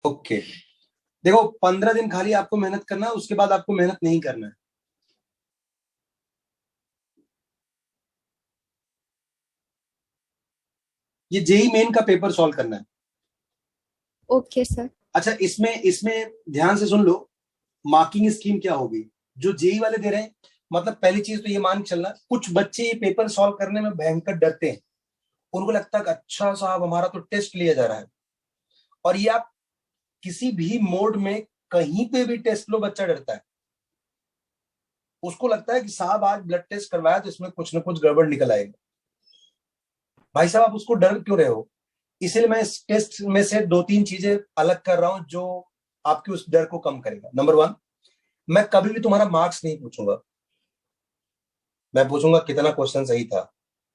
Okay, देखो 15 दिन खाली आपको मेहनत करना है, उसके बाद आपको मेहनत नहीं करना है। ये जेई मेन का पेपर सॉल्व करना है। Okay sir. अच्छा, इसमें इसमें ध्यान से सुन लो, मार्किंग स्कीम क्या होगी जो जेई वाले दे रहे हैं। मतलब पहली चीज तो ये मान के चलना, कुछ बच्चे ये पेपर सॉल्व करने में भयंकर डरते हैं। उनको लगता है कि अच्छा साहब हमारा तो टेस्ट लिया जा रहा है। और ये आप किसी भी मोड में कहीं पे भी टेस्ट लो, बच्चा डरता है। उसको लगता है कि साहब आज ब्लड टेस्ट करवाया तो इसमें कुछ ना कुछ गड़बड़ निकल आएगी। भाई साहब आप उसको डर क्यों रहे हो? इसलिए मैं इस टेस्ट में से दो तीन चीजें अलग कर रहा हूं जो आपके उस डर को कम करेगा। नंबर वन, मैं कभी भी तुम्हारा मार्क्स नहीं पूछूंगा। मैं पूछूंगा कितना क्वेश्चन सही था।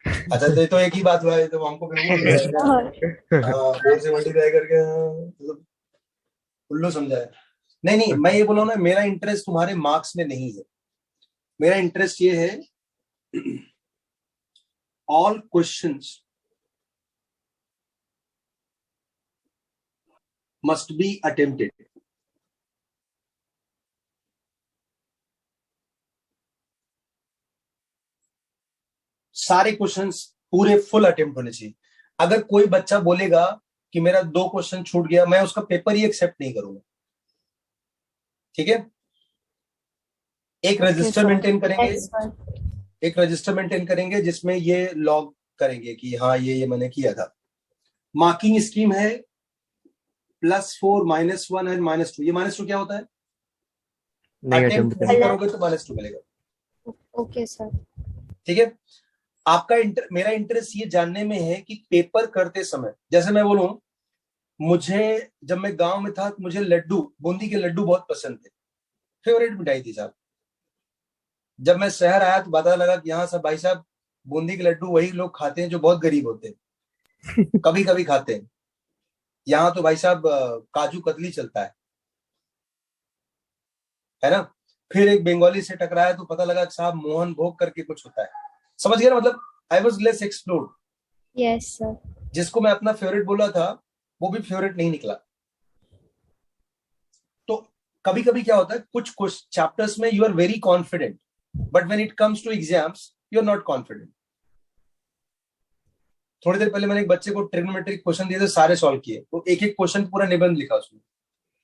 अच्छा, तो एक ही बात हुआ है, तो हमको बेवकूफ समझा है क्या? और हाँ, 4 से मल्टीप्लाई करके, हाँ, मतलब उल्लू समझा है। नहीं नहीं, मैं ये बोला ना, मेरा इंटरेस्ट तुम्हारे मार्क्स में नहीं है। मेरा इंटरेस्ट ये है, all questions must be attempted. सारे क्वेश्चंस पूरे फुल अटेम्प्ट होने चाहिए। अगर कोई बच्चा बोलेगा कि मेरा 2 क्वेश्चन छूट गया, मैं उसका पेपर ही एक्सेप्ट नहीं करूंगा। ठीक है? एक ओके रजिस्टर सर। मेंटेन करेंगे। Yes sir. एक रजिस्टर मेंटेन करेंगे जिसमें ये लॉग करेंगे कि हाँ ये मैंने किया था। मार्किंग स्कीम है +4, -1 एंड -2। ये -2 क्या होता है? नहीं अटेम्प्ट अटेम्प्ट नहीं करना। करोगे तो -2 मिलेगा। Okay sir. ठीक है? आपका मेरा इंटरेस्ट ये जानने में है कि पेपर करते समय, जैसे मैं बोलूं, मुझे जब मैं गांव में था तो मुझे लड्डू, बूंदी के लड्डू बहुत पसंद थे। फेवरेट मिठाई थी साहब। जब मैं शहर आया तो पता लगा कि यहाँ सब भाई साहब बूंदी के लड्डू वही लोग खाते हैं जो बहुत गरीब होते हैं, कभी कभी खाते हैं। यहाँ तो भाई साहब काजू कतली चलता है ना। फिर एक बंगाली से टकराया तो पता लगा कि साहब मोहन भोग करके कुछ होता है। समझ गया ना? मतलब I was less explored. Yes sir. जिसको मैं अपना फेवरेट बोला था, वो भी फेवरेट नहीं निकला। तो कभी कभी क्या होता है, कुछ कुछ चैप्टर्स में you are very confident, but when it comes to exams you are not confident. थोड़ी देर पहले मैंने एक बच्चे को ट्रिग्नोमेट्रिक क्वेश्चन दिए थे, सारे सॉल्व किए। वो एक एक क्वेश्चन पूरा निबंध लिखा उसने।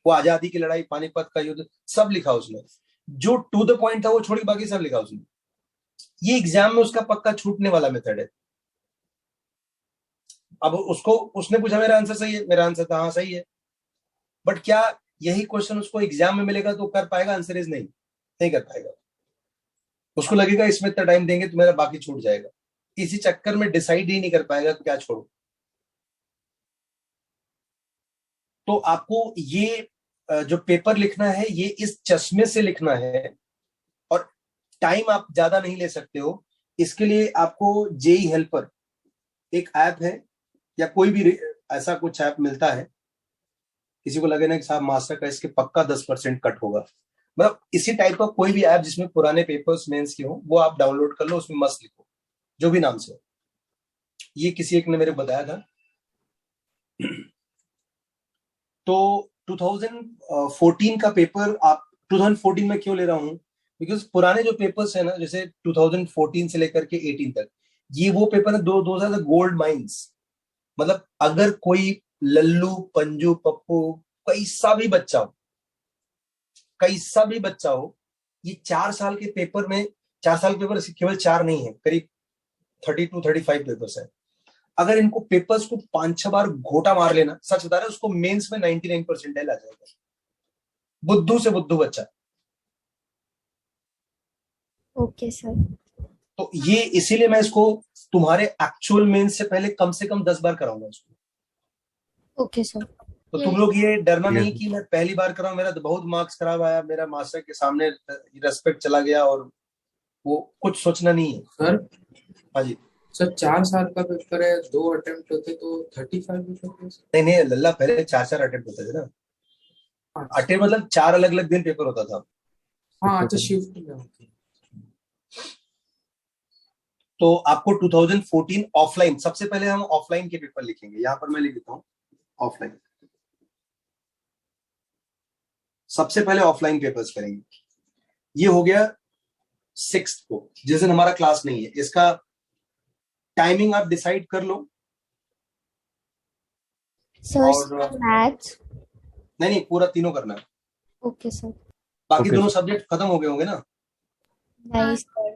वो आजादी की लड़ाई, पानीपत का युद्ध, सब लिखा उसने। जो टू द पॉइंट था वो छोड़ के बाकी सब लिखा उसने। ये एग्जाम में उसका पक्का छूटने वाला मेथड है। अब उसको, उसने पूछा मेरा आंसर सही है, मेरा आंसर था हाँ सही है। बट क्या यही क्वेश्चन उसको एग्जाम में मिलेगा तो कर पाएगा? आंसर इज नहीं, नहीं कर पाएगा। उसको लगेगा इसमें इतना टाइम देंगे तो मेरा बाकी छूट जाएगा। इसी चक्कर में डिसाइड ही नहीं कर पाएगा क्या छोड़ो। तो आपको ये जो पेपर लिखना है ये इस चश्मे से लिखना है। और टाइम आप ज्यादा नहीं ले सकते हो। इसके लिए आपको जेई हेल्पर एक ऐप है, या कोई भी ऐसा कुछ ऐप मिलता है। किसी को लगे ना कि साहब मास्टर का इसके पक्का 10% कट होगा, मतलब इसी टाइप का कोई भी ऐप जिसमें पुराने पेपर्स मेंस के हो, वो आप डाउनलोड कर लो, उसमें मस्त लिखो जो भी नाम से हो। ये किसी एक ने मेरे बताया था। तो 2014 का पेपर आप, 2014 में क्यों ले रहा हूं? बिकॉज पुराने जो पेपर्स है ना, जैसे 2014 से लेकर के 18 तक, ये वो पेपर है, दो आर द गोल्ड माइंस। मतलब अगर कोई लल्लू पंजू पप्पू, कैसा भी बच्चा हो, कैसा भी बच्चा हो, ये 4 साल के पेपर में, 4 साल के पेपर केवल चार नहीं है, करीब 32-35 पेपर्स है। अगर इनको पेपर्स को 5-6 बार घोटा मार लेना, सच बता रहे उसको मेंस में 99% आ जाएगा। बुद्धू से बुद्धू बच्चा। Okay sir. तो ये इसीलिए मैं इसको तुम्हारे एक्चुअल मेंस से कम 10 बार कराऊंगा इसको। Okay sir. तो तुम लोग ये डरना ठीक है नहीं सर। कि मैं पहली बार कराऊं, मेरा तो बहुत मार्क्स खराब आया, मेरा मास्टर के सामने रेस्पेक्ट चला गया, और वो कुछ सोचना नहीं है। सर हाँ जी। सर 4 साल का पेपर है, 2 अटेम्प्ट होते तो 35 पेपर। नहीं नहीं लल्ला, पहले 4-4 अटेम्प्ट होते थे ना। अच्छा। अटेम्प्ट मतलब 4 अलग अलग दिन पेपर होता था। हाँ अच्छा, शिफ्ट में होती है। तो आपको 2014 ऑफलाइन, सबसे पहले हम ऑफलाइन के पेपर लिखेंगे। यहां पर मैं लिख देता हूँ ऑफलाइन। सबसे पहले ऑफलाइन पेपर्स करेंगे। ये हो गया 6th को, जिस दिन हमारा क्लास नहीं है। इसका टाइमिंग आप डिसाइड कर लो। सर और मैथ्स। नहीं, पूरा तीनों करना है। Okay sir. बाकी Okay, दोनों सब्जेक्ट खत्म हो गए होंगे ना? नहीं सर,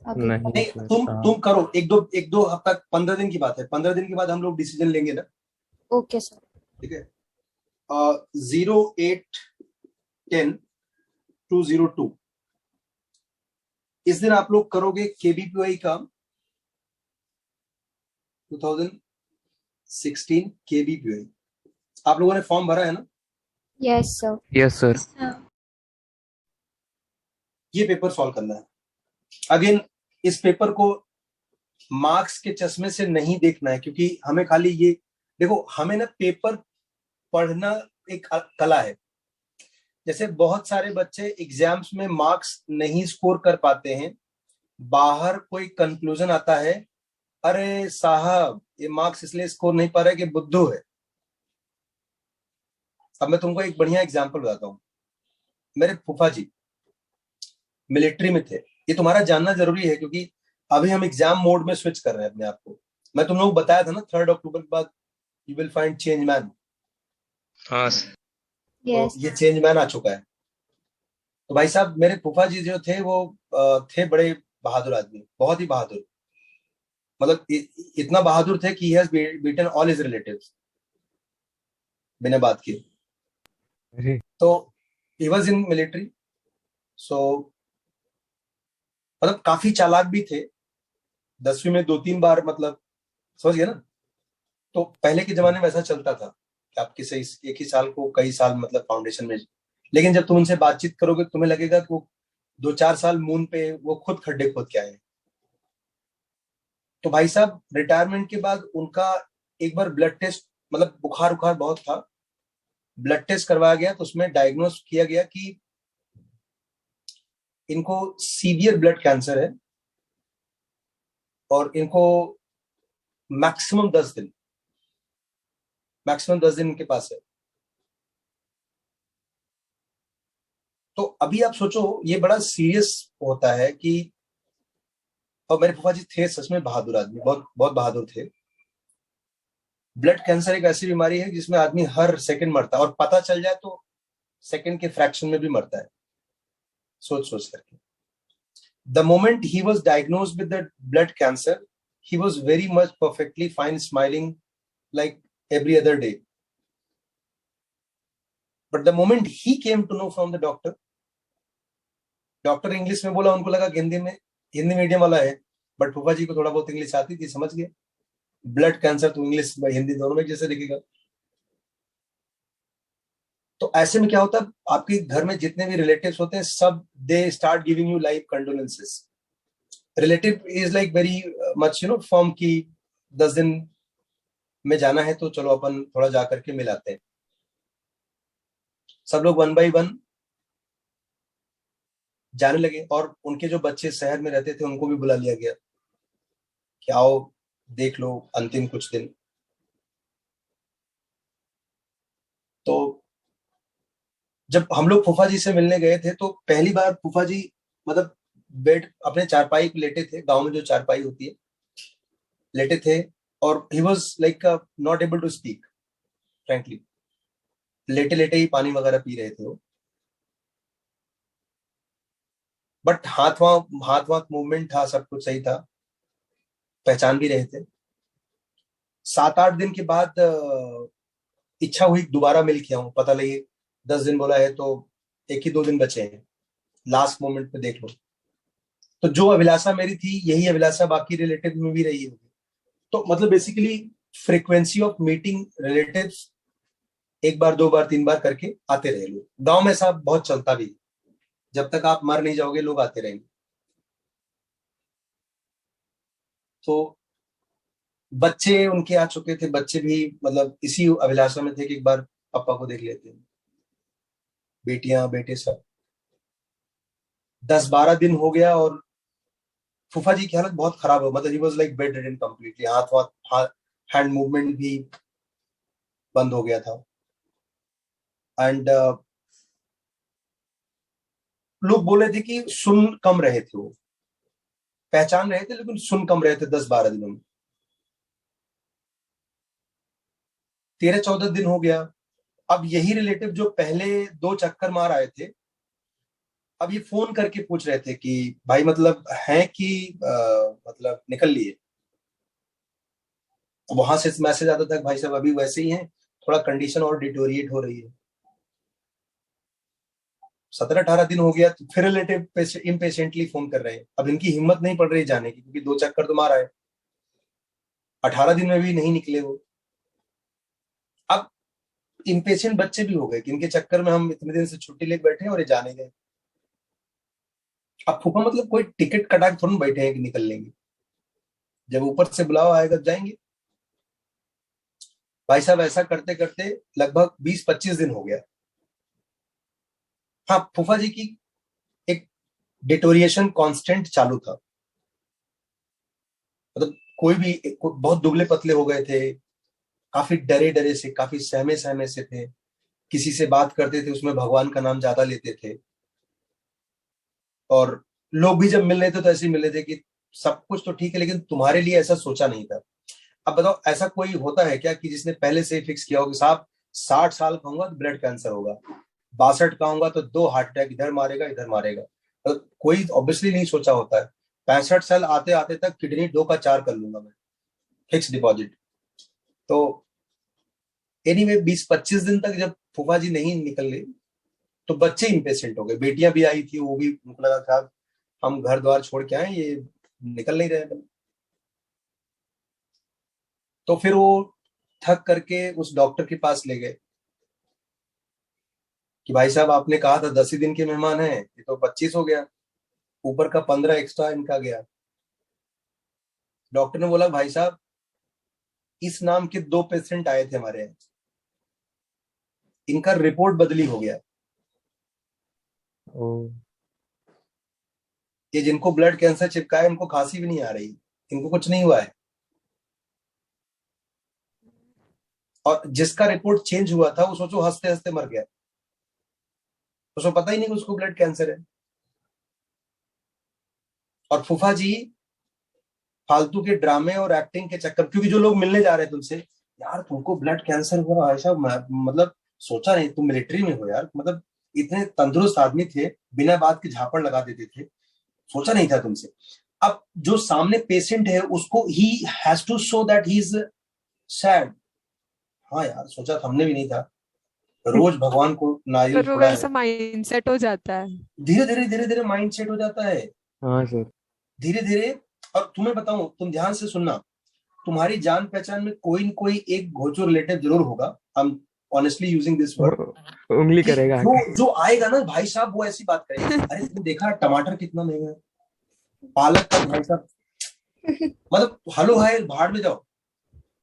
अभी नहीं नहीं, सर, तुम करो। एक दो हफ्ता, 15 दिन की बात है। 15 दिन के बाद हम लोग डिसीजन लेंगे ना। Okay sir. ठीक है। 08-10-202 इस दिन आप लोग करोगे केबीपीवाई का 2016 केबीपीवाई। आप लोगों ने फॉर्म भरा है ना? Yes sir. Yes sir. ये पेपर सॉल्व करना है। अगेन, इस पेपर को मार्क्स के चश्मे से नहीं देखना है, क्योंकि हमें खाली ये देखो, हमें ना पेपर पढ़ना एक कला है। जैसे बहुत सारे बच्चे एग्जाम्स में मार्क्स नहीं स्कोर कर पाते हैं, बाहर कोई कंक्लूजन आता है, अरे साहब ये मार्क्स इसलिए स्कोर नहीं पा रहा है कि बुद्धू है। अब मैं तुमको एक बढ़िया एग्जांपल बताता हूँ। मेरे फूफा जी मिलिट्री में थे। ये तुम्हारा जानना जरूरी है, क्योंकि अभी हम एग्जाम मोड में स्विच कर रहे हैं अपने आप को। मैं तुम लोग को बताया था ना 3 अक्टूबर के बाद you will find change man. हाँ तो यस ये चेंज मैन आ चुका है। तो भाई साहब, मेरे फूफा जी जो थे वो थे बड़े बहादुर आदमी, बहुत ही बहादुर। मतलब इतना बहादुर थे कि he has beaten all his relatives बिना बात किए। अरे तो ही वाज इन मिलिट्री। सो मतलब काफी चालाक भी थे। 10वीं में 2-3 बार, मतलब समझ गए ना। तो पहले के जमाने में ऐसा चलता था कि आप किसी एक ही साल को कई साल मतलब फाउंडेशन में। लेकिन जब तुम उनसे बातचीत करोगे तुम्हें लगेगा कि वो 2-4 साल मून पे वो खुद खड्डे खोद के आए। तो भाई साहब रिटायरमेंट के बाद उनका एक बार ब्लड टेस्ट, मतलब बुखार उखार बहुत था, ब्लड टेस्ट करवाया गया। तो उसमें डायग्नोस किया गया कि इनको सीवियर ब्लड कैंसर है और इनको मैक्सिमम 10 दिन इनके पास है। तो अभी आप सोचो ये बड़ा सीरियस होता है कि, और मेरे फूफा जी थे सच में बहादुर आदमी, बहुत बहुत बहादुर थे। ब्लड कैंसर एक ऐसी बीमारी है जिसमें आदमी हर सेकंड मरता है, और पता चल जाए तो सेकंड के फ्रैक्शन में भी मरता है। सोच सोच करके। The moment he was diagnosed with the blood cancer, he was very much perfectly fine, smiling like every other day. But the moment he came to know from the doctor English में बोला, उनको लगा कि Hindi medium वाला है। But फूफा जी को थोड़ा बहुत इंग्लिश आती थी, समझ गए। ब्लड कैंसर तो इंग्लिश हिंदी दोनों में जैसे दिखेगा। तो ऐसे में क्या होता है, आपके घर में जितने भी रिलेटिव्स होते हैं सब they start giving you live condolences. Relative is like very much form की 10 दिन में जाना है तो चलो अपन थोड़ा जा करके मिलाते हैं। सब लोग 1 बाय 1 जाने लगे, और उनके जो बच्चे शहर में रहते थे उनको भी बुला लिया गया कि आओ देख लो अंतिम कुछ दिन। तो जब हम लोग फूफा जी से मिलने गए थे तो पहली बार फूफा जी मतलब बेड अपने चारपाई पे लेटे थे, गांव में जो चारपाई होती है, लेटे थे। और he was like not able to speak frankly. लेटे लेटे ही पानी वगैरह पी रहे थे वो। बट हाथ वाथ मूवमेंट था, सब कुछ सही था, पहचान भी रहे थे। 7-8 दिन के बाद इच्छा हुई दोबारा मिल के आऊं, पता लगे 10 दिन बोला है तो 1 ही 2 दिन बचे हैं, लास्ट मोमेंट पे देख लो। तो जो अभिलाषा मेरी थी यही अभिलाषा बाकी रिलेटिव में भी रही होगी। तो मतलब basically frequency of meeting relatives 1 बार 2 बार 3 बार करके आते रहे लोग। गांव में साहब बहुत चलता भी, जब तक आप मर नहीं जाओगे लोग आते रहेंगे। तो बच्चे उनके आ चुके थे, बच्चे भी मतलब इसी अभिलाषा में थे कि एक बार पापा को देख लेते हैं, बेटियां बेटे सब। 10-12 दिन हो गया और फूफा जी की हालत बहुत खराब हो, मतलब he was like bed ridden completely. हाथ हैंड मूवमेंट भी बंद हो गया था। एंड लोग बोल रहे थे कि सुन कम रहे थे, वो पहचान रहे थे लेकिन सुन कम रहे थे 10-12 दिनों में। 13-14 दिन हो गया। अब यही रिलेटिव जो पहले 2 चक्कर मार आए थे, अब ये फोन करके पूछ रहे थे कि भाई मतलब है कि मतलब निकल लिए। वहां से मैसेज आता था कि भाई साहब अभी वैसे ही हैं, थोड़ा कंडीशन और डिटोरिएट हो रही है। 17-18 दिन हो गया तो फिर रिलेटिव इम्पेशेंटली फोन कर रहे हैं। अब इनकी हिम्मत नहीं पड़ रही जाने की, क्योंकि 2 चक्कर तो मारा है, 18 दिन में भी नहीं निकले वो। अब इम्पेशेंट बच्चे भी हो गए कि इनके चक्कर में हम इतने दिन से छुट्टी लेके बैठे हैं और ये जाने गए। अब फूफा मतलब कोई टिकट कटा के थोड़ा बैठे हैं कि निकल लेंगे, जब ऊपर से बुलावा आएगा जाएंगे। भाई साहब ऐसा करते करते लगभग 20-25 दिन हो गया। हाँ, फूफा जी की एक डिटोरिएशन कांस्टेंट चालू था। मतलब बहुत दुबले पतले हो गए थे, काफी डरे डरे से, काफी सहमे सहमे से थे। किसी से बात करते थे उसमें भगवान का नाम ज्यादा लेते थे। और लोग भी जब मिल रहे थे तो ऐसे ही मिल रहे थे कि सब कुछ तो ठीक है लेकिन तुम्हारे लिए ऐसा सोचा नहीं था। अब बताओ, ऐसा कोई होता है क्या कि जिसने पहले से ही फिक्स किया हो कि साहब 60 साल का होगा तो ब्लड कैंसर होगा, 62 का होगा तो 2 हार्ट अटैक इधर मारेगा इधर मारेगा। तो कोई ऑब्वियसली नहीं सोचा होता है। 65 साल आते आते तक किडनी 2 का 4 कर लूंगा मैं, फिक्स डिपॉजिट। तो एनीवे 20-25 दिन तक जब फूफा जी नहीं निकले तो बच्चे इम्पेशेंट हो गए। बेटियां भी आई थी, वो भी उनको लगा था हम घर द्वार छोड़ के आए, ये निकल नहीं रहे। तो फिर वो थक करके उस डॉक्टर के पास ले गए कि भाई साहब आपने कहा था 10 ही दिन के मेहमान हैं, ये तो 25 हो गया, ऊपर का 15 एक्स्ट्रा इनका गया। डॉक्टर ने बोला भाई साहब इस नाम के 2 पेशेंट आए थे हमारे यहाँ, इनका रिपोर्ट बदली हो गया। ओ, ये जिनको ब्लड कैंसर चिपका है इनको खांसी भी नहीं आ रही, इनको कुछ नहीं हुआ है। और जिसका रिपोर्ट चेंज हुआ था वो सोचो हंसते हंसते मर गया, उसको पता ही नहीं कि उसको ब्लड कैंसर है। और फूफा जी फालतू के ड्रामे और एक्टिंग के चक्कर, क्योंकि जो लोग मिलने जा रहे थे उनसे, यार तुमको ब्लड कैंसर हुआ ऐसा, मतलब सोचा नहीं, तुम मिलिट्री में हो यार, मतलब इतने तंदुरुस्त आदमी थे, बिना बात के झापड़ लगा देते थे, सोचा नहीं था तुमसे। अब जो सामने पेशेंट है उसको he has to show that he is sad. हाँ यार, सोचा था हमने भी नहीं था, रोज भगवान को नारियल पर वो फोड़ा वैसा है। माइंड सेट हो जाता है। धीरे धीरे माइंड सेट हो जाता है, हाँ सर। धीरे धीरे। और तुम्हें बताऊं, तुम ध्यान से सुनना, तुम्हारी जान पहचान में कोई न कोई एक घोचो रिलेटिव जरूर होगा, हम ऑनेस्टली यूजिंग दिस वर्ड, उंगली कि करेगा जो आके। जो आएगा ना भाई साहब वो ऐसी बात करेगा, अरे तुम देखा टमाटर कितना महंगा है, पालक का भाई साहब, मतलब हेलो हाय भाड़ में जाओ,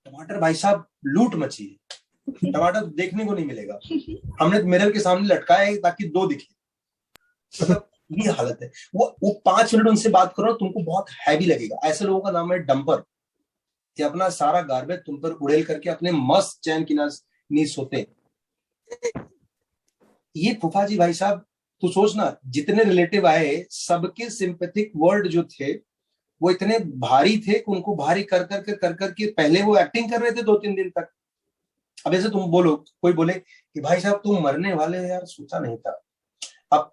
टमाटर भाई साहब लूट मची है, टमाटर देखने को नहीं मिलेगा, हमने मिरर के सामने लटकाया है ताकि 2 दिखे। मतलब ये हालत है। वो 5 मिनट उनसे बात करो तुमको बहुत हैवी लगेगा। ऐसे लोगों का नाम है डंपर, कि अपना सारा गार्बेज तुम पर उड़ेल करके अपने मस्त चैन की नींद सोते। ये फूफा जी भाई साहब, तू सोचना जितने रिलेटिव आए सबके सिंपैथिक वर्ड जो थे वो इतने भारी थे कि उनको भारी कर करके पहले वो एक्टिंग कर रहे थे 2-3 दिन तक। अब ऐसे तुम बोलो, कोई बोले कि भाई साहब तुम मरने वाले हो, यार सोचा नहीं था। अब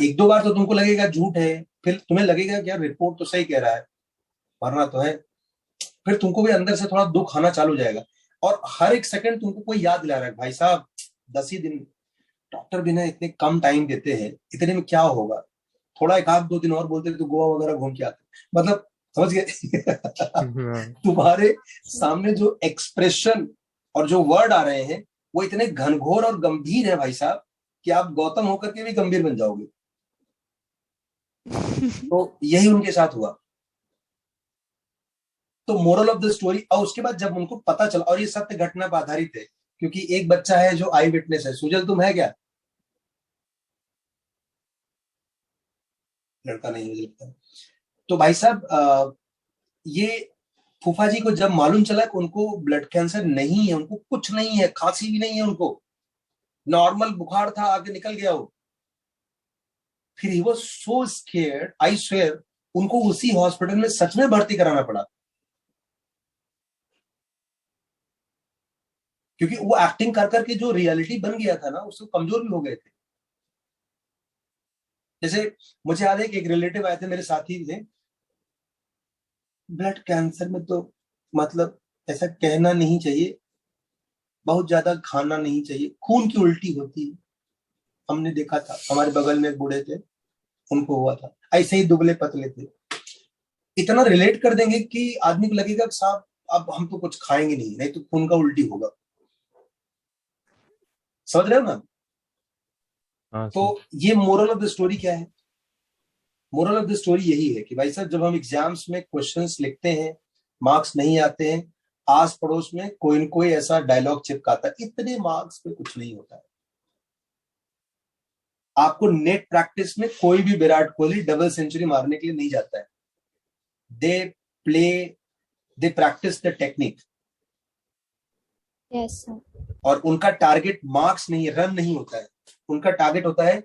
1-2 बार तो तुमको लगेगा झूठ है, फिर तुम्हें लगेगा कि यार रिपोर्ट तो सही कह रहा है, मरना तो है, फिर तुमको भी अंदर से थोड़ा दुख आना चालू हो जाएगा। और हर एक सेकंड तुमको कोई याद दिला रहा है भाई साहब 10 ही दिन, डॉक्टर भी ना इतने कम टाइम देते हैं, इतने में क्या होगा, थोड़ा 1-2 दिन और बोलते तो गोवा वगैरह घूम के आते। मतलब समझ गए हाँ। तुम्हारे सामने जो एक्सप्रेशन और जो वर्ड आ रहे हैं वो इतने घनघोर और गंभीर है भाई साहब कि आप गौतम होकर के भी गंभीर बन जाओगे। तो यही उनके साथ हुआ। तो मोरल ऑफ द स्टोरी, और उसके बाद जब उनको पता चला, और ये सत्य घटना पर आधारित है, क्योंकि एक बच्चा है जो आई विटनेस है। सुजल तुम है क्या? लड़का नहीं मुझे लगता है। तो भाई साहब ये फूफा जी को जब मालूम चला कि उनको ब्लड कैंसर नहीं है, उनको कुछ नहीं है, खांसी भी नहीं है, उनको नॉर्मल बुखार था आके निकल गया वो, फिर he was so scared, I swear उनको उसी हॉस्पिटल में सच में भर्ती कराना पड़ा, क्योंकि वो एक्टिंग कर करके जो रियलिटी बन गया था ना, उससे कमजोर भी हो गए थे। जैसे मुझे याद है कि एक रिलेटिव आए थे, मेरे साथी थे, ब्लड कैंसर में तो मतलब ऐसा कहना नहीं चाहिए, बहुत ज्यादा खाना नहीं चाहिए, खून की उल्टी होती है। हमने देखा था, हमारे बगल में एक बूढ़े थे, उनको हुआ था, ऐसे ही दुबले पतले थे। इतना रिलेट कर देंगे कि आदमी को लगेगा कि साहब अब हम तो कुछ खाएंगे नहीं तो खून का उल्टी होगा। समझ रहे हो ना? हाँ तो सर। ये मोरल ऑफ द स्टोरी क्या है? मोरल ऑफ द स्टोरी यही है कि भाई साहब, जब हम एग्जाम्स में क्वेश्चंस लिखते हैं, मार्क्स नहीं आते हैं, आस पड़ोस में कोई न कोई ऐसा डायलॉग चिपकाता है, इतने मार्क्स पे कुछ नहीं होता है। आपको नेट प्रैक्टिस में कोई भी विराट कोहली डबल सेंचुरी मारने के लिए नहीं जाता है। They play, they practice the technique, yes sir. और उनका टारगेट मार्क्स नहीं, रन नहीं होता है। उनका टारगेट होता है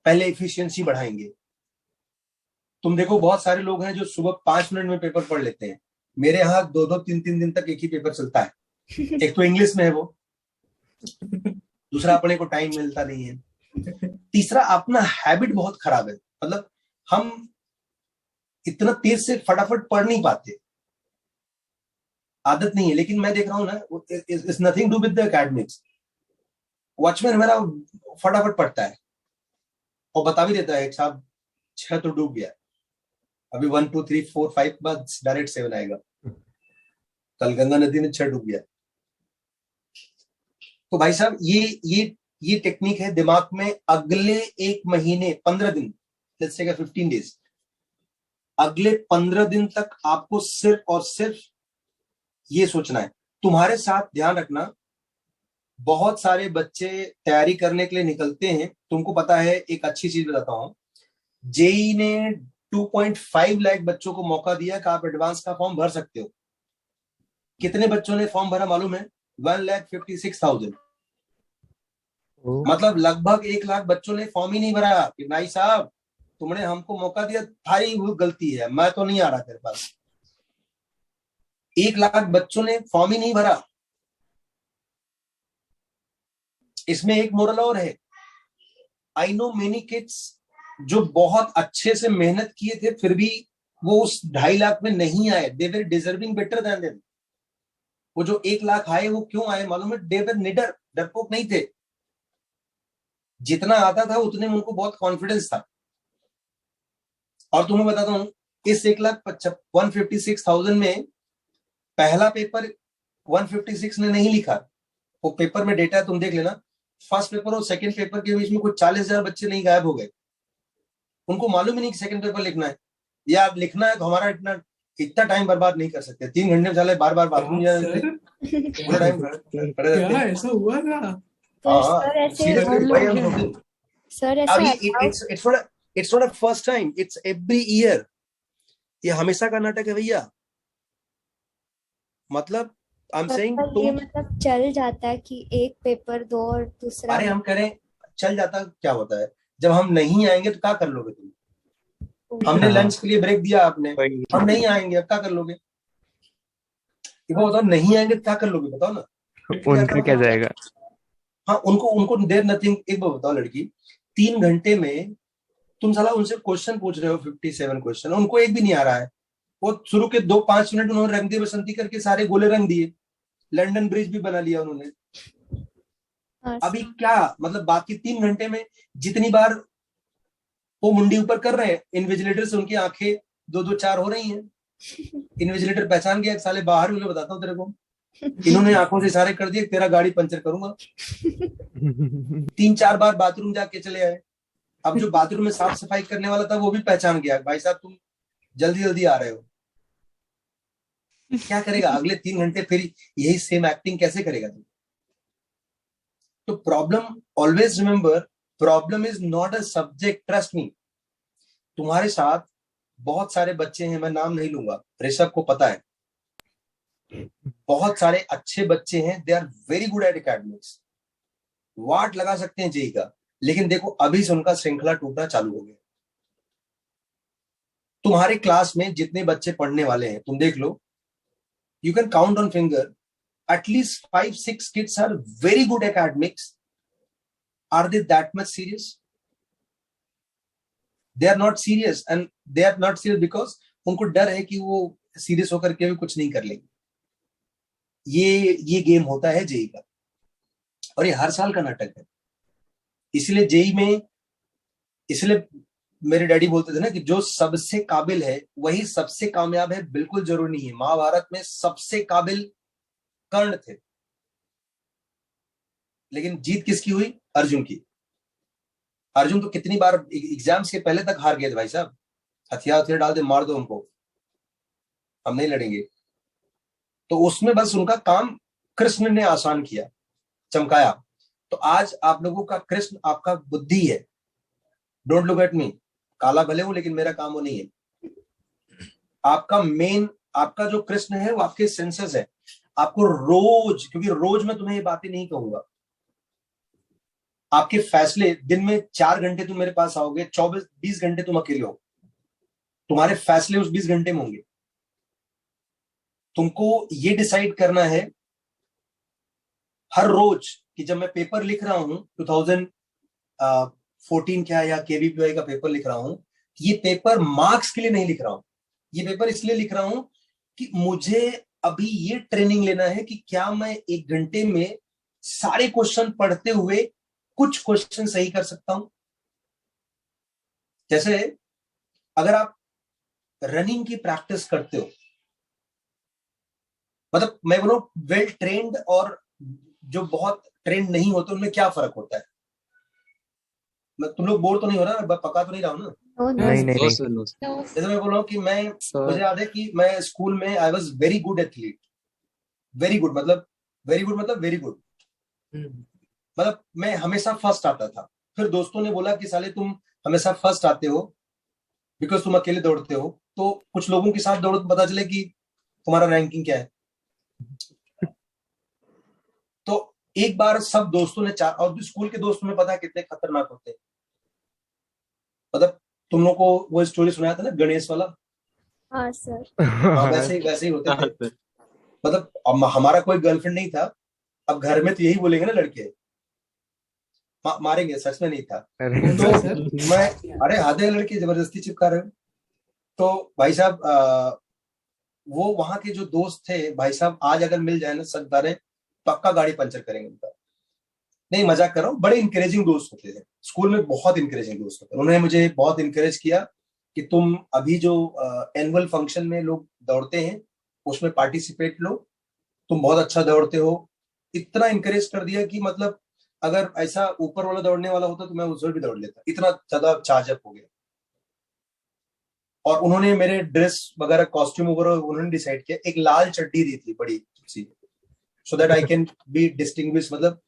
पहले एफिशिएंसी बढ़ाएंगे। तुम देखो बहुत सारे लोग हैं जो सुबह 5 मिनट में पेपर पढ़ लेते हैं। मेरे यहाँ 2-2 3-3 दिन तक एक ही पेपर चलता है। एक तो इंग्लिश में है वो, दूसरा अपने को टाइम मिलता नहीं है, तीसरा अपना हैबिट बहुत खराब है। मतलब हम इतना तेज से फटाफट पढ़ नहीं पाते, आदत नहीं है। लेकिन मैं देख रहा हूं ना, it's nothing do with the academics. Watchman मेरा फटाफट पढ़ता है और बता भी देता है साहब 6 तो डूब गया, अभी 1 2 3 4 5 बाद डायरेक्ट 7 आएगा, कल गंगा नदी में 6 डूब गया। तो भाई साहब ये टेक्निक है दिमाग में। अगले 1 महीने 15 दिन, लेट्स टेक 15 डेज, अगले 15 दिन तक आपको सिर्फ और सिर्फ ये सोचना है। तुम्हारे साथ ध्यान रखना, बहुत सारे बच्चे तैयारी करने के लिए निकलते हैं। तुमको पता है, एक अच्छी चीज बताता हूं, जेई ने 2.5 लाख बच्चों को मौका दिया कि आप एडवांस का फॉर्म भर सकते हो। कितने बच्चों ने फॉर्म भरा मालूम है? 1,56,000। मतलब लगभग 1 लाख बच्चों ने फॉर्म ही नहीं भरा कि भाई साहब तुमने हमको मौका दिया, थारी वो गलती है, मैं तो नहीं आ रहा तेरे पास। 1 लाख बच्चों ने फॉर्म ही नहीं भरा। इसमें एक मोरल और है, आई नो मेनी किड्स जो बहुत अच्छे से मेहनत किए थे, फिर भी वो उस 2.5 लाख में नहीं आए। दे वर डिजर्विंग बेटर देन देम। वो जो 1 लाख आए, वो क्यों आए मालूम है? दे वर निडर, डरपोक नहीं थे। जितना आता था उतने में उनको बहुत कॉन्फिडेंस था। और तुम्हें बताता हूं, इस 1,56,000 में पहला पेपर 156 ने नहीं लिखा। वो पेपर में डेटा तुम देख लेना, फर्स्ट पेपर और सेकंड पेपर के बीच में कुछ 40,000 बच्चे नहीं गायब हो गए। उनको मालूम ही नहीं कि सेकंड पेपर लिखना है या लिखना है, तो हमारा इतना टाइम बर्बाद नहीं कर सकते। 3 घंटे में चले, बार बार बाथरूम जाते, पूरा टाइम खड़े रहते क्या हैं। ऐसा हुआ था? पर सर ऐसे सीरियसली भाई, I'm joking। सर और ऐसे ये it's not a first time, it's every year। ये हमेशा का नाटक है भैया। मतलब आई एम सेइंग, पर ये मतलब चल जाता है कि एक पेपर दो और दूसरा। अरे हम करें चल जाता, क्या होता है जब हम नहीं आएंगे तो क्या कर लोगे तुम? हमने लंच के लिए ब्रेक दिया, आपने, हम नहीं आएंगे, अब क्या कर लोगे? वो बताओ, नहीं आएंगे तो क्या कर लोगे, बताओ ना। उनका क्या जाएगा? हाँ, उनको देर नथिंग। एक बार बताओ, लड़की 3 घंटे में तुम साला उनसे क्वेश्चन पूछ रहे हो, 57 क्वेश्चन, उनको एक भी नहीं आ रहा है। वो शुरू के 2-5 मिनट उन्होंने रंग दिए बसंती करके सारे गोले रंग दिए, लंदन ब्रिज भी बना लिया उन्होंने। अभी क्या मतलब, बाकी 3 घंटे में जितनी बार वो मुंडी ऊपर कर रहे हैं, इन्विजिलेटर से उनकी आंखें 2-2 4 हो रही हैं। इन्विजिलेटर पहचान गया, साले बाहर उन्हें बताता हूँ तेरे को, इन्होंने आंखों से इशारे कर दिए, तेरा गाड़ी पंचर करूंगा। 3-4 बार बाथरूम जाके चले आए। अब जो बाथरूम में साफ सफाई करने वाला था वो भी पहचान गया, भाई साहब तुम जल्दी जल्दी आ रहे हो। क्या करेगा अगले 3 घंटे? फिर यही सेम एक्टिंग कैसे करेगा तुम? तो problem, always remember, problem is not a subject, trust me. तुम्हारे साथ बहुत सारे बच्चे हैं, मैं नाम नहीं लूंगा, ऋषभ को पता है, बहुत सारे अच्छे बच्चे हैं, they are very good at academics, वाट लगा सकते हैं जेई का। लेकिन देखो अभी से उनका श्रृंखला टूटना चालू हो गया। तुम्हारे क्लास में जितने बच्चे पढ़ने वाले हैं तुम देख लो, you can count on finger, at least 5-6 kids are very good academics. Are they that much serious? They are not serious, and they are not serious because उनको डर है कि वो सीरियस होकर के भी कुछ नहीं कर लेंगे। ये गेम होता है जेई का, और ये हर साल का नाटक है। इसलिए जेई में, इसलिए मेरे डैडी बोलते थे ना कि जो सबसे काबिल है वही सबसे कामयाब है, बिल्कुल जरूरी नहीं है। महाभारत में सबसे काबिल कर्ण थे, लेकिन जीत किसकी हुई? अर्जुन की। अर्जुन तो कितनी बार एग्जाम्स के पहले तक हार गए थे भाई साहब, हथियार डाल दे, मार दो हमको, हम नहीं लड़ेंगे। तो उसमें बस उनका काम कृष्ण ने आसान किया, चमकाया। तो आज आप लोगों का कृष्ण आपका बुद्धि है। डोंट लुक एट मी, काला भले हूं लेकिन मेरा काम वो नहीं है। आपका मेन, आपका जो कृष्ण है वो आपके सेंसेस है। आपको रोज, क्योंकि रोज मैं तुम्हें ये बातें नहीं कहूंगा, आपके फैसले, दिन में 4 घंटे तुम मेरे पास आओगे, 20 घंटे तुम अकेले हो, तुम्हारे फैसले उस 20 घंटे में होंगे। तुमको ये डिसाइड करना है हर रोज कि जब मैं पेपर लिख रहा हूं 2014 क्या या केवीपीआई का पेपर लिख रहा हूं, ये पेपर मार्क्स के लिए नहीं लिख रहा हूं, ये पेपर इसलिए लिख रहा हूं कि मुझे अभी ये ट्रेनिंग लेना है कि क्या मैं 1 घंटे में सारे क्वेश्चन पढ़ते हुए कुछ क्वेश्चन सही कर सकता हूं। जैसे अगर आप रनिंग की प्रैक्टिस करते हो, मतलब मैं बोलूं वेल ट्रेन्ड और जो बहुत ट्रेंड नहीं होते उनमें क्या फर्क होता है? तुम लोग बोर तो नहीं हो रहा, पका तो नहीं रहा हूं ना? नहीं जैसे मैं बोल रहा हूँ कि मुझे याद है कि मैं स्कूल में I was very good athlete. Very good मतलब वेरी गुड, मतलब मैं हमेशा फर्स्ट आता था। फिर दोस्तों ने बोला कि साले तुम हमेशा फर्स्ट आते हो बिकॉज तुम अकेले दौड़ते हो, तो कुछ लोगों के साथ दौड़ो तो पता चले कि तुम्हारा रैंकिंग क्या है। तो एक बार सब दोस्तों ने और स्कूल के दोस्त तुम्हें पता है कितने खतरनाक होते हैं। मतलब तुम लोग को वो स्टोरी सुनाया था ना गणेश वाला? हाँ सर। हाँ, वैसे ही होते थे। मतलब हमारा कोई गर्लफ्रेंड नहीं था। अब घर में तो यही बोलेंगे ना लड़के, मारेंगे, सच में नहीं था। तो मैं, अरे आधे लड़के जबरदस्ती चिपका रहे हो। तो भाई साहब वो वहां के जो दोस्त थे भाई साहब, आज अगर मिल जाए ना, सच बता रहे, पक्का गाड़ी पंचर करेंगे उनका। नहीं, मजाक कर रहा हूँ। बड़े इंकरेजिंग दोस्त होते थे स्कूल में, बहुत इंकरेजिंग दोस्त होते। उन्होंने मुझे बहुत इंकरेज किया कि तुम अभी जो एनुअल फंक्शन में लोग दौड़ते हैं उसमें पार्टिसिपेट लो, तुम बहुत अच्छा दौड़ते हो। इतना इंकरेज कर दिया कि मतलब अगर ऐसा ऊपर वाला दौड़ने वाला होता तो मैं उसमें भी दौड़ लेता, इतना ज्यादा चार्जअप हो गया। और उन्होंने मेरे ड्रेस वगैरह, कॉस्ट्यूम वगैरह उन्होंने डिसाइड किया। एक लाल चड्डी दी थी बड़ी सी, so that I can be distinguish, मतलब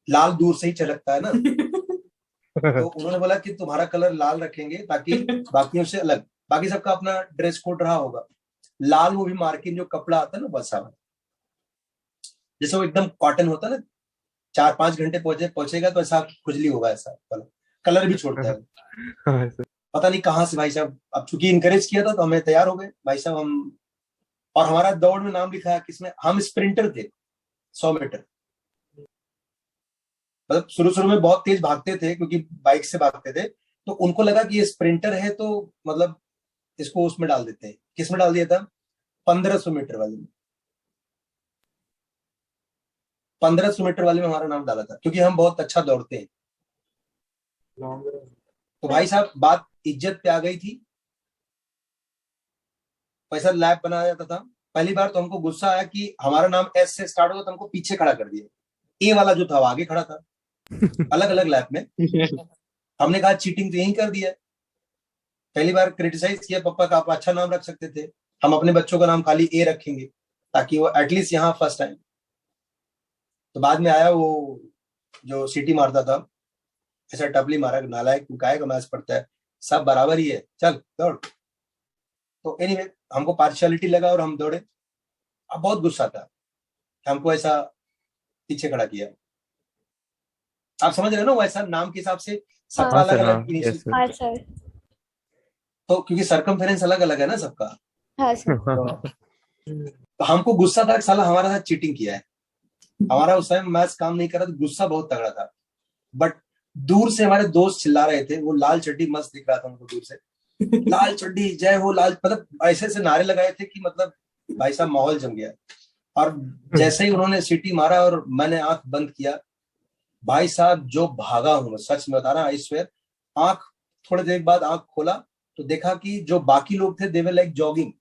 लाल दूर से ही झलकता है ना। तो उन्होंने बोला कि तुम्हारा कलर लाल रखेंगे ताकि बाकियों से अलग, बाकी सबका अपना ड्रेस कोड रहा होगा। लाल वो भी मार्किन जो कपड़ा आता है ना वैसा, जैसे वो एकदम कॉटन होता है ना, 4-5 घंटे पहुंचेगा तो ऐसा खुजली होगा, ऐसा कलर भी छोड़ता है। पता नहीं कहाँ से भाई साहब, अब चूंकि इंकरेज किया था तो हमें तैयार हो गए भाई साहब हम। और हमारा दौड़ में नाम लिखा है किसमें, हम स्प्रिंटर थे 100 मीटर। मतलब शुरू में बहुत तेज भागते थे क्योंकि बाइक से भागते थे, तो उनको लगा कि ये स्प्रिंटर है तो मतलब इसको उसमें डाल देते हैं। किस में डाल दिया था? 1500 मीटर वाले में। 1500 मीटर वाले में हमारा नाम डाला था क्योंकि हम बहुत अच्छा दौड़ते हैं। तो भाई साहब बात इज्जत पे आ गई थी। पैसा लैब बनाया जाता था। पहली बार तो हमको गुस्सा आया कि हमारा नाम एस से स्टार्ट होगा तो हमको पीछे खड़ा कर दिया। ए वाला जो था वो आगे खड़ा था, अलग अलग लैब में। हमने कहा चीटिंग तो यही कर दिया। पहली बार क्रिटिसाइज किया पापा का, आप अच्छा नाम रख सकते थे, हम अपने बच्चों का नाम खाली ए रखेंगे ताकि वो एटलीस्ट यहाँ फर्स्ट आए। तो बाद में आया वो जो सीटी मारता था, ऐसा टपली मारा, नालायक तू काहे का मैच पढ़ता है, सब बराबर ही है, चल दौड़। तो एनीवे हमको पार्शियलिटी लगा और हम दौड़े। अब बहुत गुस्सा था, हमको ऐसा पीछे खड़ा किया। आप समझ रहे हो ना, वो ऐसा नाम के हिसाब से 17 अलग अलग। तो क्योंकि सरकमफेरेंस अलग अलग है ना सबका, हाँ सर। तो हमको गुस्सा था कि साला हमारे साथ चीटिंग किया है। हमारा उस टाइम मैथ्स काम नहीं कर रहा था, गुस्सा बहुत तगड़ा था। बट दूर से हमारे दोस्त चिल्ला रहे थे, वो लाल चड्डी मस्त दिख रहा था उनको दूर से, लाल चड्डी जय हो लाल, मतलब ऐसे ऐसे नारे लगाए थे कि मतलब भाई साहब माहौल जम गया। और जैसे ही उन्होंने सीटी मारा और मैंने आंख बंद किया, भाई साहब जो भागा हूं मैं, सच में बता रहा, आई स्वेयर। आंख थोड़ी देर बाद आंख खोला तो देखा कि जो बाकी लोग थे दे वर लाइक जॉगिंग,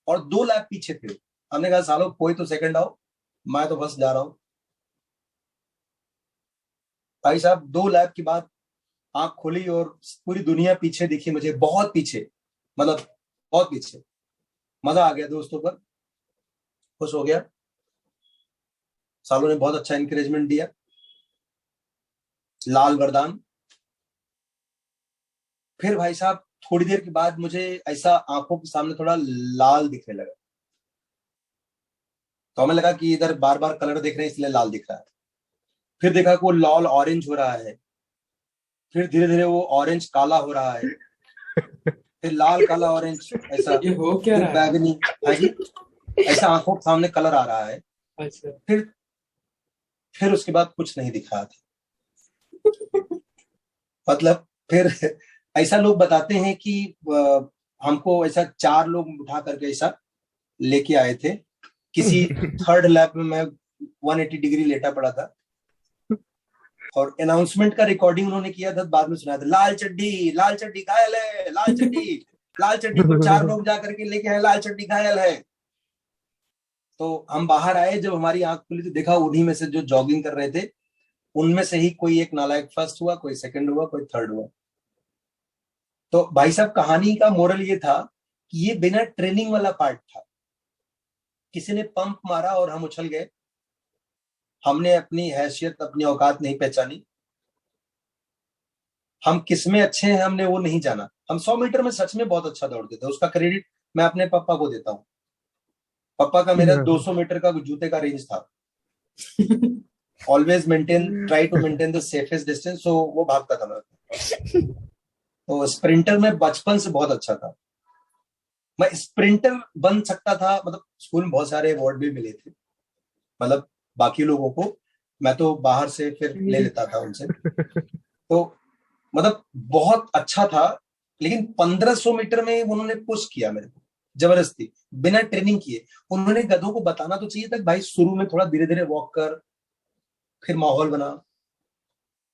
और 2 लैप पीछे थे। हमने कहा सालो कोई तो सेकंड आओ, मैं तो बस जा रहा हूं। भाई साहब 2 लैप के बाद आंख खोली और पूरी दुनिया पीछे दिखी मुझे, बहुत पीछे, मतलब बहुत पीछे। मजा आ गया दोस्तों पर, खुश हो गया। सालों ने बहुत अच्छा इंकरेजमेंट दिया, लाल वरदान। फिर भाई साहब थोड़ी देर के बाद मुझे ऐसा आंखों के सामने थोड़ा लाल दिखने लगा, तो हमें लगा कि इधर बार बार कलर देख रहे हैं इसलिए लाल दिख रहा है। फिर देखा कि वो लाल ऑरेंज हो रहा है, फिर धीरे धीरे वो ऑरेंज काला हो रहा है, फिर लाल काला ऑरेंज ऐसा, ये हो क्या फिर रहा है? बैगनी। हाँ जी, ऐसा आंखों के सामने कलर आ रहा है। अच्छा। फिर उसके बाद कुछ नहीं दिख रहा था। मतलब फिर ऐसा लोग बताते हैं कि हमको ऐसा 4 लोग उठा करके ऐसा लेके आए थे। किसी थर्ड लैब में मैं 180 डिग्री लेटा पड़ा था, और अनाउंसमेंट का रिकॉर्डिंग उन्होंने किया था, बाद में सुनाया था, लाल चड्डी घायल है, लाल चड्डी को 4 लोग जा करके लेके आए, लाल चड्डी घायल है। तो हम बाहर आए, जब हमारी आंख खुली तो देखा उन्हीं में से जो जॉगिंग कर रहे थे, उनमें से ही कोई एक नालायक फर्स्ट हुआ, कोई सेकंड हुआ, कोई थर्ड हुआ। तो भाई साहब कहानी का मोरल ये था कि ये बिना ट्रेनिंग वाला पार्ट था। किसी ने पंप मारा और हम उछल गए, हमने अपनी हैसियत अपनी औकात नहीं पहचानी, हम किसमें अच्छे हैं हमने वो नहीं जाना। हम 100 मीटर में सच में बहुत अच्छा दौड़ते थे, उसका क्रेडिट मैं अपने पापा को देता हूँ। पापा का मेरा 200 मीटर का जूते का रेंज था, always try to maintain the safest distance, so वो भागता था मैं। तो स्प्रिंटर में बचपन से बहुत अच्छा था, मैं स्प्रिंटर बन सकता था। मतलब स्कूल में बहुत सारे अवार्ड भी मिले थे, मतलब बाकी लोगों को, मैं तो बाहर से फिर ले लेता था उनसे। तो मतलब बहुत अच्छा था। लेकिन 1500 मीटर में उन्होंने पुश किया मेरे को जबरदस्ती, बिना ट्रेनिंग किए। उन्होंने गधों को बताना तो चाहिए था भाई शुरू में थोड़ा धीरे धीरे वॉक कर, फिर माहौल बना,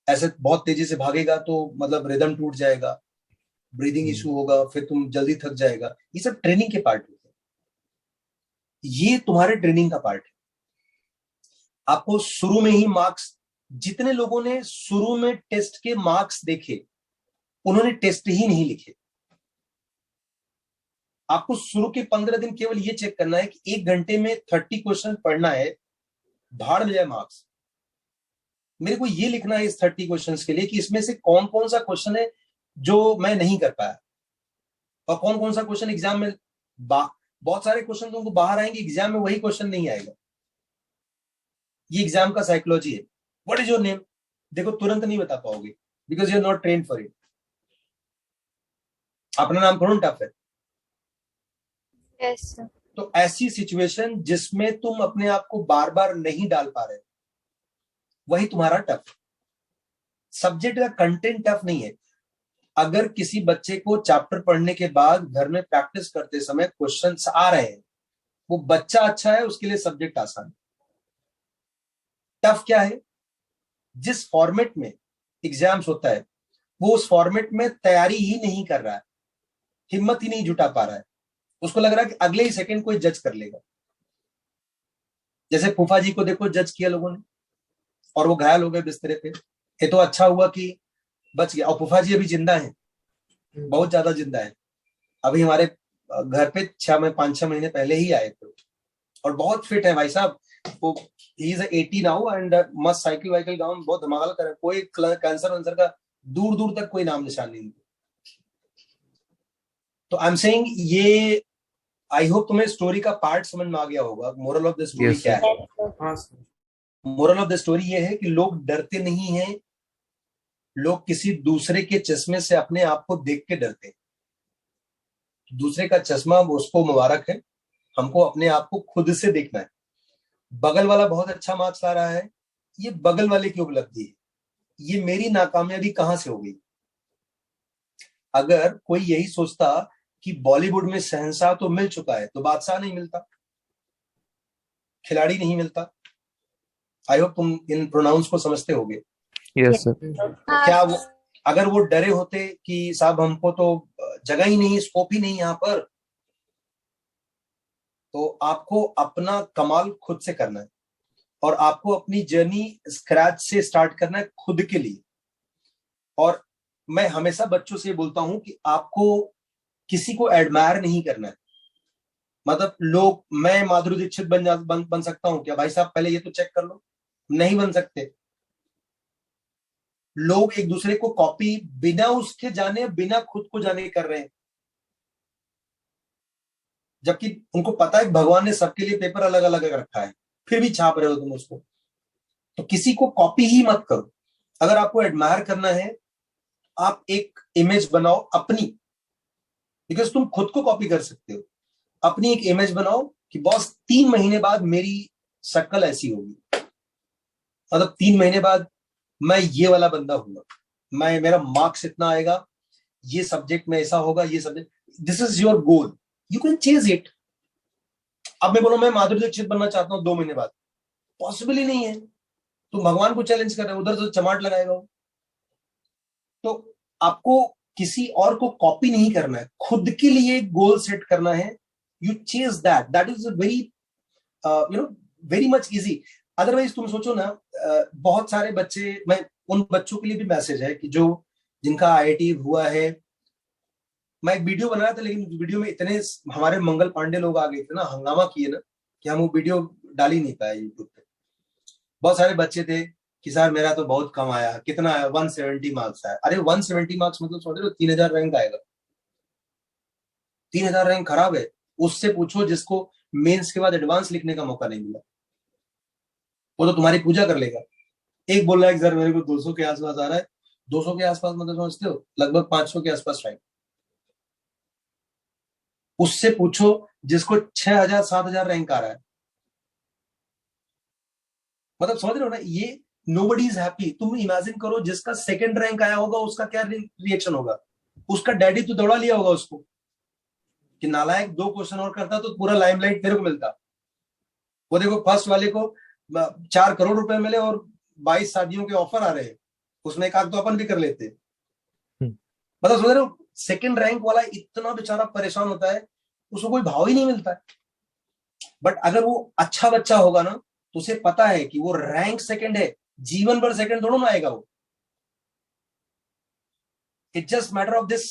ऐसे बहुत तेजी से भागेगा तो मतलब रिदम टूट जाएगा, ब्रीदिंग इशू होगा, फिर तुम जल्दी थक जाएगा। ये सब ट्रेनिंग के पार्ट होते हैं, ये तुम्हारे ट्रेनिंग का पार्ट है। आपको शुरू में ही मार्क्स, जितने लोगों ने शुरू में टेस्ट के मार्क्स देखे उन्होंने टेस्ट ही नहीं लिखे। आपको शुरू के 15 दिन केवल ये चेक करना है कि 1 घंटे में 30 क्वेश्चन पढ़ना है, भाड़ में जाए मार्क्स। मेरे को ये लिखना है इस 30 क्वेश्चंस के लिए कि इसमें से कौन कौन सा क्वेश्चन है जो मैं नहीं कर पाया, और कौन कौन सा क्वेश्चन एग्जाम में बहुत सारे क्वेश्चन तुमको बाहर आएंगे, एग्जाम में वही क्वेश्चन नहीं आएगा। ये एग्जाम का साइकोलॉजी है। व्हाट इज योर नेम, देखो तुरंत नहीं बता पाओगे, because you are not trained for it. अपना नाम थोड़ा टफ है। Yes sir. तो ऐसी सिचुएशन जिसमें तुम अपने आप को बार बार नहीं डाल पा रहे, वही तुम्हारा टफ। सब्जेक्ट का कंटेंट टफ नहीं है। अगर किसी बच्चे को चैप्टर पढ़ने के बाद घर में प्रैक्टिस करते समय क्वेश्चंस आ रहे हैं, वो बच्चा अच्छा है, उसके लिए सब्जेक्ट आसान है। टफ क्या है, जिस फॉर्मेट में एग्जाम्स होता है वो उस फॉर्मेट में तैयारी ही नहीं कर रहा है, हिम्मत ही नहीं जुटा पा रहा है, उसको लग रहा है कि अगले ही सेकंड कोई जज कर लेगा। जैसे फूफा जी को देखो जज किया लोगों ने और वो घायल हो गए बिस्तरे पे। ये तो अच्छा हुआ कि बच गया, और फूफा जी अभी जिंदा है, बहुत ज्यादा जिंदा है। अभी हमारे घर पे 5-6 महीने पहले ही आए थे, और बहुत फिट है भाई साहब। वो ही इज 80 नाउ एंड मस्त साइकिल वाइकिल गाउन बहुत धमाल कर, कोई कैंसर वंसर का दूर दूर तक कोई नाम निशान नहीं। तो आई एम सेइंग ये, आई होप तुम्हें स्टोरी का पार्ट समझ में आ गया होगा। Moral of the story Yes, क्या sir. है? हाँ sir. Moral of the story ये है कि लोग डरते नहीं हैं, लोग किसी दूसरे के चश्मे से अपने आप को देख के डरते हैं। दूसरे का चश्मा उसको मुबारक है, हमको अपने आप को खुद से देखना है। बगल वाला बहुत अच्छा मार्क्स ला रहा है, ये बगल वाले की उपलब्धि है, ये मेरी नाकामयाबी कहां से हो गई। अगर कोई यही सोचता कि बॉलीवुड में शहंशाह तो मिल चुका है तो बादशाह नहीं मिलता, खिलाड़ी नहीं मिलता। आई होप तुम इन प्रोनाउंस को समझते होगे। Yes sir. क्या वो, अगर वो डरे होते कि साहब हमको तो जगह ही नहीं, स्कोप ही नहीं यहाँ पर, तो आपको अपना कमाल खुद से करना है और आपको अपनी जर्नी स्क्रैच से स्टार्ट करना है खुद के लिए। और मैं हमेशा बच्चों से बोलता हूं कि आपको किसी को एडमायर नहीं करना है। मतलब लोग, मैं माधुरी दीक्षित बन सकता हूं क्या? भाई साहब पहले ये तो चेक कर लो, नहीं बन सकते। लोग एक दूसरे को कॉपी बिना उसके जाने, बिना खुद को जाने कर रहे हैं, जबकि उनको पता है भगवान ने सबके लिए पेपर अलग अलग रखा है, फिर भी छाप रहे हो तुम उसको। तो किसी को कॉपी ही मत करो। अगर आपको एडमायर करना है, आप एक इमेज बनाओ अपनी, बिकॉज तुम खुद को कॉपी कर सकते हो। अपनी एक इमेज बनाओ कि बॉस 3 महीने बाद मेरी शक्ल ऐसी होगी, मतलब 3 महीने बाद मैं ये वाला बंदा हूंगा, मैं, मेरा मार्क्स इतना आएगा, ये सब्जेक्ट में ऐसा होगा, ये subject, this is your goal, you can chase it. अब मैं बोलूं मैं माधुरी दीक्षित बनना चाहता हूं 2 महीने बाद, पॉसिबल ही नहीं है। तो भगवान को चैलेंज कर रहे हो, उधर तो चमाट लगाएगा वो। तो आपको किसी और को कॉपी नहीं करना है, खुद के लिए एक गोल सेट करना है। You chase that, that is very very much easy. Otherwise तुम सोचो ना, बहुत सारे बच्चे, मैं उन बच्चों के लिए भी मैसेज है कि जो जिनका आईआईटी हुआ है। मैं एक वीडियो बना रहा था, लेकिन वीडियो में इतने हमारे मंगल पांडे लोग आ गए थे ना, हंगामा किए ना, कि हम वो वीडियो डाल ही नहीं पाए यूट्यूब पे। बहुत सारे बच्चे थे कि सर मेरा तो बहुत कम आया, कितना आया, 170 मार्क्स आया। अरे 170 मार्क्स मतलब सोच रहे हो 3000 रैंक आएगा? 3000 रैंक खराब है। उससे पूछो जिसको मेंस के बाद एडवांस लिखने का मौका नहीं मिला, वो तो तुम्हारी पूजा कर लेगा। एक बोल रहा है सर मेरे को 200 के आसपास आ रहा है। 200 के आसपास मतलब समझते हो, लगभग 500 के आसपास रैंक। उससे पूछो जिसको 6000 7000 रैंक आ रहा है। मतलब समझ रहे हो ना, ये नोबडी इज हैप्पी। तुम इमेजिन करो जिसका सेकंड रैंक आया होगा उसका क्या रिएक्शन होगा। उसका डैडी तो दौड़ा लिया होगा उसको कि नालायक, 2 क्वेश्चन और करता तो पूरा लाइमलाइट तेरे को मिलता। वो देखो फर्स्ट वाले को 4 करोड़ रुपए मिले और 22 शादियों के ऑफर आ रहे हैं, उसमें एक आध तो अपन भी कर लेते। मतलब समझ रहे हो, सेकंड रैंक वाला इतना बेचारा परेशान होता है, उसको कोई भाव ही नहीं मिलता है। बट अगर वो अच्छा बच्चा होगा ना, तो उसे पता है कि वो रैंक सेकंड है, जीवन भर सेकंड थोड़ा ना आएगा वो। It just matter of this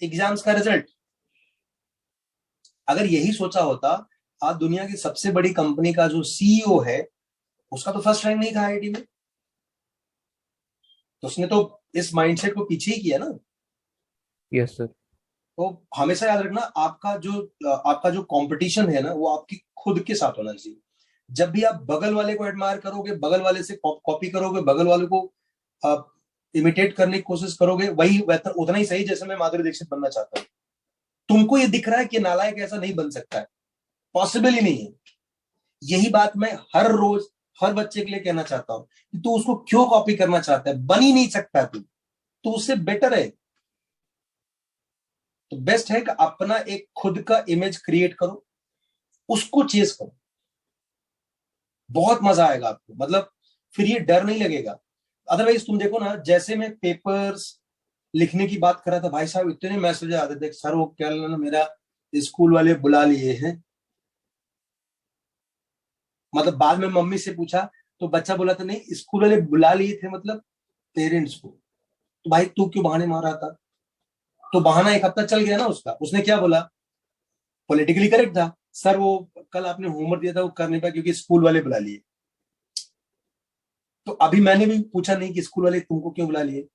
exams का रिजल्ट। अगर यही सोचा होता, आज दुनिया की सबसे बड़ी कंपनी का जो सीईओ है, उसका तो फर्स्ट रैंक नहीं था आईआईटी में, तो उसने तो इस माइंडसेट को पीछे ही किया ना। Yes sir. तो हमेशा याद रखना, आपका जो कंपटीशन है ना, वो आपकी खुद के साथ होना चाहिए। जब भी आप बगल वाले को एडमायर करोगे, बगल वाले से कॉपी करोगे, बगल वाले को इमिटेट करने की कोशिश करोगे, वही उतना ही सही जैसे मैं माधुरी दीक्षित बनना चाहता हूँ। तुमको ये दिख रहा है कि नालायक ऐसा नहीं बन सकता है, पॉसिबल ही नहीं है। यही बात मैं हर रोज हर बच्चे के लिए कहना चाहता हूं कि तू उसको क्यों कॉपी करना चाहता है, बन ही नहीं सकता तू उससे बेटर है। तो बेस्ट है कि अपना एक खुद का इमेज क्रिएट करो, उसको चेस करो, बहुत मजा आएगा आपको। मतलब फिर ये डर नहीं लगेगा। अदरवाइज तुम देखो ना, जैसे मैं पेपर्स लिखने की बात कर रहा था, भाई साहब इतने मैसेज आते थे, सर वो क्या ना मेरा स्कूल वाले बुला लिए हैं। मतलब बाद में मम्मी से पूछा तो बच्चा बोला था नहीं स्कूल वाले बुला लिए थे, मतलब पेरेंट्स को। तो भाई तू क्यों बहाने मार रहा था? तो बहाना एक हफ्ता चल गया ना उसका। उसने क्या बोला, पॉलिटिकली करेक्ट था, सर वो कल आपने होमवर्क दिया था वो कर नहीं पाया क्योंकि स्कूल वाले बुला लिए। तो अभी मैंने भी पूछा नहीं कि स्कूल वाले तुमको क्यों बुला लिए।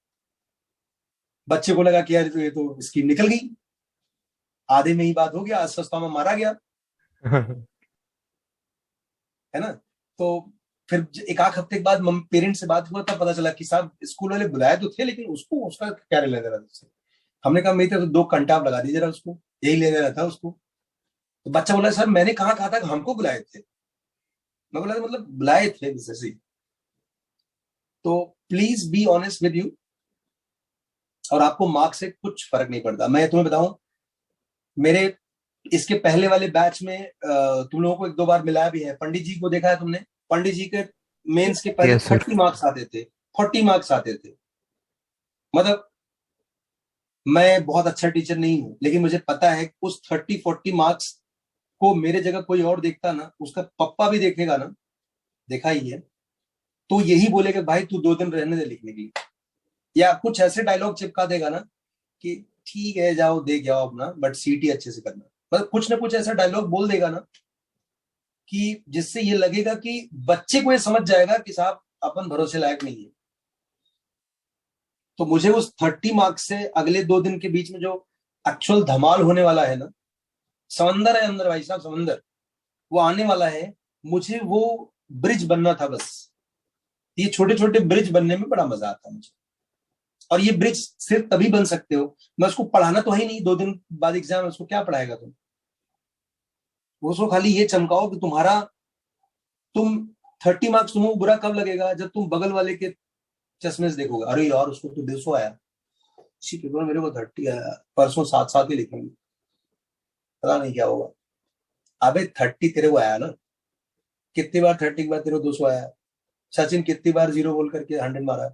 बच्चे को लगा कि यार ये तो स्कीम निकल गई, आधे में ही बात हो गया, अस्वस्थता में मारा गया, है ना। तो फिर एक आध हफ्ते के बाद पेरेंट्स से बात हुआ, तब पता चला कि साहब स्कूल वाले बुलाए तो थे, लेकिन उसको उसका क्या लेना देना उससे। हमने कहा मेरी तरफ 2 कंटाप लगा दीजिए जरा उसको, यही लेने रहता है उसको। तो बच्चा बोला सर मैंने कहाँ कहा था कि हमको बुलाए थे। मैं बोला मतलब बुलाए थे जैसे। तो please be honest with you, और आपको मार्क्स से कुछ फर्क नहीं पड़ता। मैं तुम्हें बताऊं, मेरे इसके पहले वाले बैच में तुम लोगों को एक दो बार मिलाया भी है। पंडित जी को देखा है तुमने? पंडित जी के मेंस के पहले Yes, sir. 30 मार्क्स आते थे, 40 मार्क्स आते थे। मतलब मैं बहुत अच्छा टीचर नहीं हूं, लेकिन मुझे पता है उस 30-40 मार्क्स को मेरे जगह कोई और देखता ना, उसका पप्पा भी देखेगा ना, देखा ही है, तो यही बोलेगा भाई तू 2 दिन रहने दे लिखने के लिए, या कुछ ऐसे डायलॉग चिपका देगा ना कि ठीक है जाओ देख जाओ अपना, बट सीटी अच्छे से करना। मतलब कुछ ना कुछ ऐसा डायलॉग बोल देगा ना कि जिससे ये लगेगा कि बच्चे को ये समझ जाएगा कि साहब अपन भरोसे लायक नहीं है। तो मुझे उस 30 मार्क्स से अगले 2 दिन के बीच में जो एक्चुअल धमाल होने वाला है ना, समंदर है अंदर भाई साहब, समंदर वो आने वाला है। मुझे वो ब्रिज बनना था बस। ये छोटे छोटे ब्रिज बनने में बड़ा मजा आता है मुझे। और ये ब्रिज सिर्फ तभी बन सकते हो, मैं उसको पढ़ाना तो है ही नहीं, 2 दिन बाद एग्जाम है, उसको क्या पढ़ाएगा तुम? उसको खाली ये चमकाओ कि तुम 30 मार्क्स तुम्हें बुरा कब लगेगा? जब तुम बगल वाले के चश्मे से देखोगे, अरे यार उसको तो 200 आया, इसी पेपर में मेरे को 30 आया, परसों साथ साथ ही लिखेंगे, पता नहीं क्या होगा। अबे 30 तेरे को आया ना, कितनी बार 30 के बाद तेरे को 200 आया? सचिन कितनी बार 0 बोल करके 100 मारा?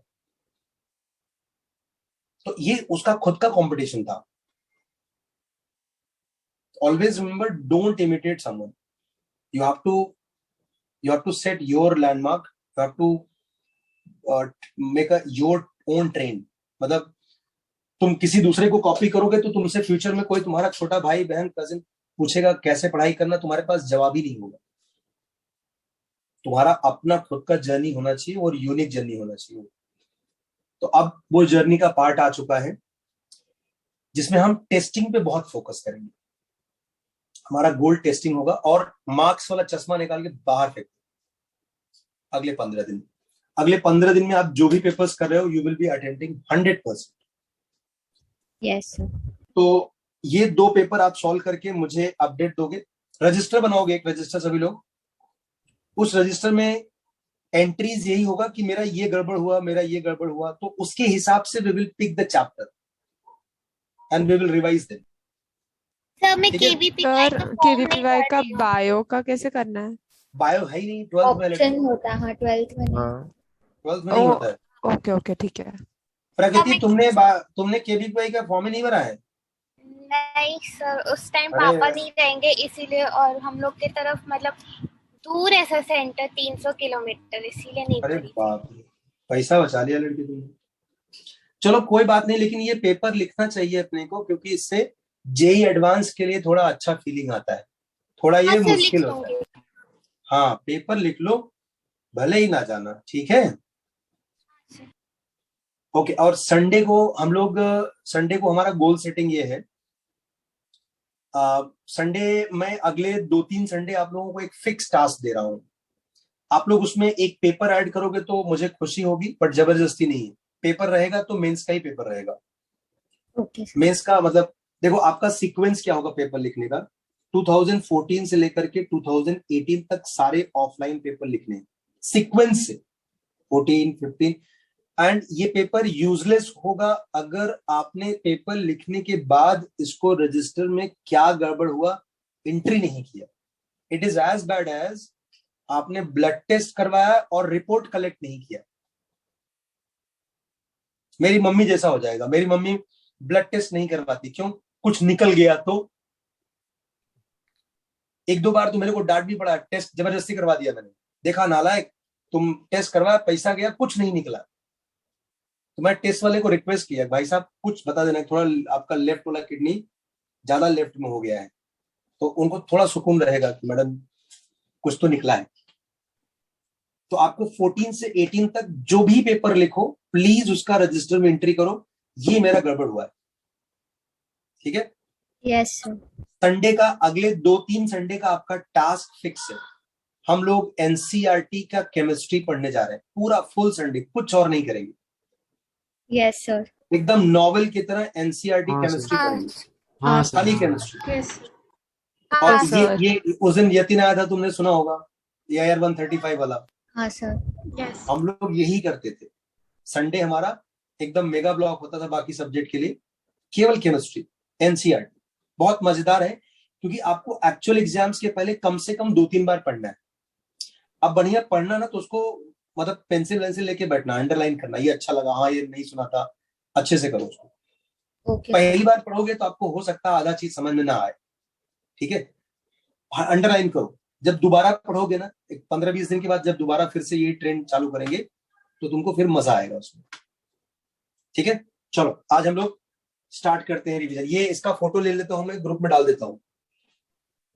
तो ये उसका खुद का कंपटीशन था। Always remember, don't imitate someone, you have to set your landmark, you have to make a your own train. मतलब तुम किसी दूसरे को कॉपी करोगे तो तुमसे फ्यूचर में कोई तुम्हारा छोटा भाई बहन कजिन पूछेगा कैसे पढ़ाई करना, तुम्हारे पास जवाब ही नहीं होगा। तुम्हारा अपना खुद का जर्नी होना चाहिए और यूनिक जर्नी होना चाहिए। तो अब वो जर्नी का पार्ट आ चुका है जिसमें हम टेस्टिंग पे बहुत फोकस करेंगे। हमारा गोल टेस्टिंग होगा और मार्क्स वाला चश्मा निकाल के बाहर फेंक अगले 15 दिन। अगले 15 दिन में आप जो भी पेपर्स कर रहे हो, you will be attending 100%। Yes sir. तो ये 2 पेपर आप सॉल्व करके मुझे अपडेट दोगे। रजिस्टर बनाओगे, एक रजिस्टर सभी लोग। उस रजिस्टर में एंट्रीज यही होगा कि मेरा ये गड़बड़ हुआ, मेरा ये गड़बड़ हुआ, तो उसके हिसाब से we will pick the chapter and we will revise them. Sir मैं ठीक है? केवीपीवाई सर का फॉर्म नहीं केवीपीवाई भर का रही हूँ। बायो का कैसे करना है? बायो है ही नहीं, 12th में ऑप्शन होता है, हाँ 12th में नहीं। हाँ 12th में नहीं ओ होता है। ओके ओके ठीक है। प्रकृति हमें- तुमने केबीपीआई का फॉर्म ही नहीं भरा है? नहीं सर, उस टाइम अरे पापा यार। नहीं रहेंगे इसीलिए, और हम लोग की तरफ मतलब दूर है सर सेंटर 300 किलोमीटर, इसीलिए नहीं अरे भरी। बाप रे, पैसा बचा लिया लड़की तुमने। चलो कोई बात नहीं, लेकिन ये पेपर लिखना चाहिए अपने को, क्योंकि इससे जेई एडवांस के लिए थोड़ा अच्छा फीलिंग आता है। थोड़ा ये हाँ सर, लिख मुश्किल होता है। लूंगी। हाँ पेपर लिख लो, भले ही ना जाना, ठीक है? ओके। और संडे को हमारा गोल सेटिंग ये है, संडे मैं अगले 2-3 संडे आप लोगों को एक फिक्स टास्क दे रहा हूं। आप लोग उसमें एक पेपर ऐड करोगे तो मुझे खुशी होगी, बट जबरदस्ती नहीं है। पेपर रहेगा तो मेंस का ही पेपर रहेगा। Okay sir. मेंस का मतलब देखो आपका सीक्वेंस क्या होगा पेपर लिखने का। 2014 से लेकर के 2018 तक सारे ऑफलाइन पेपर लिखने हैं सीक्वेंस से, 14, 15। एंड ये पेपर यूजलेस होगा अगर आपने पेपर लिखने के बाद इसको रजिस्टर में क्या गड़बड़ हुआ एंट्री नहीं किया। It is as bad as आपने ब्लड टेस्ट करवाया और रिपोर्ट कलेक्ट नहीं किया। मेरी मम्मी जैसा हो जाएगा। मेरी मम्मी ब्लड टेस्ट नहीं करवाती, क्यों? कुछ निकल गया तो। 1-2 बार तो मेरे को डांट भी पड़ा, टेस्ट जबरदस्ती करवा दिया मैंने। देखा नालायक, तुम टेस्ट करवाया, पैसा गया, कुछ नहीं निकला। तो मैं टेस्ट वाले को रिक्वेस्ट किया, भाई साहब कुछ बता देना, थोड़ा आपका लेफ्ट वाला किडनी ज्यादा लेफ्ट में हो गया है, तो उनको थोड़ा सुकून रहेगा कि मैडम कुछ तो निकला है। तो आपको 14 से 18 तक जो भी पेपर लिखो प्लीज उसका रजिस्टर में एंट्री करो, ये मेरा गड़बड़ हुआ है, ठीक है? Yes sir. संडे का, अगले 2-3 संडे का आपका टास्क फिक्स है। हम लोग एनसीईआरटी का केमिस्ट्री पढ़ने जा रहे हैं, पूरा फुल संडे, कुछ और नहीं करेंगे। Yes sir. एकदम नॉवेल की तरह एनसीईआरटी हाँ, केमिस्ट्री हाँ पढ़ेंगे। हाँ सर खाली हाँ। केमिस्ट्री। यस और हाँ ये उस दिन यतिन आया था, तुमने सुना होगा, AIR 135 वाला। हाँ सर। यस हम लोग यही करते थे। संडे हमारा एकदम मेगा ब्लॉक होता था बाकी सब्जेक्ट के लिए, केवल केमिस्ट्री, NCERT। बहुत मजेदार है, क्योंकि आपको एक्चुअल एग्जाम्स के पहले कम से कम 2-3 बार पढ़ना है। अब बढ़िया पढ़ना ना, तो उसको मतलब पेंसिल वेंसिल लेके बैठना, अंडरलाइन करना, ये अच्छा लगा, हाँ ये नहीं सुना था, अच्छे से करो उसको। ओके पहली बार पढ़ोगे तो आपको हो सकता है आधा चीज समझ में ना आए, ठीक है, अंडरलाइन करो। जब दोबारा पढ़ोगे ना, एक 15-20 दिन के बाद जब दोबारा फिर से ये ट्रेंड चालू करेंगे, तो तुमको फिर मजा आएगा उसमें, ठीक है। चलो आज हम लोग स्टार्ट करते हैं रिवीजन। ये इसका फोटो ले लेता हूं, मैं ग्रुप में डाल देता हूँ।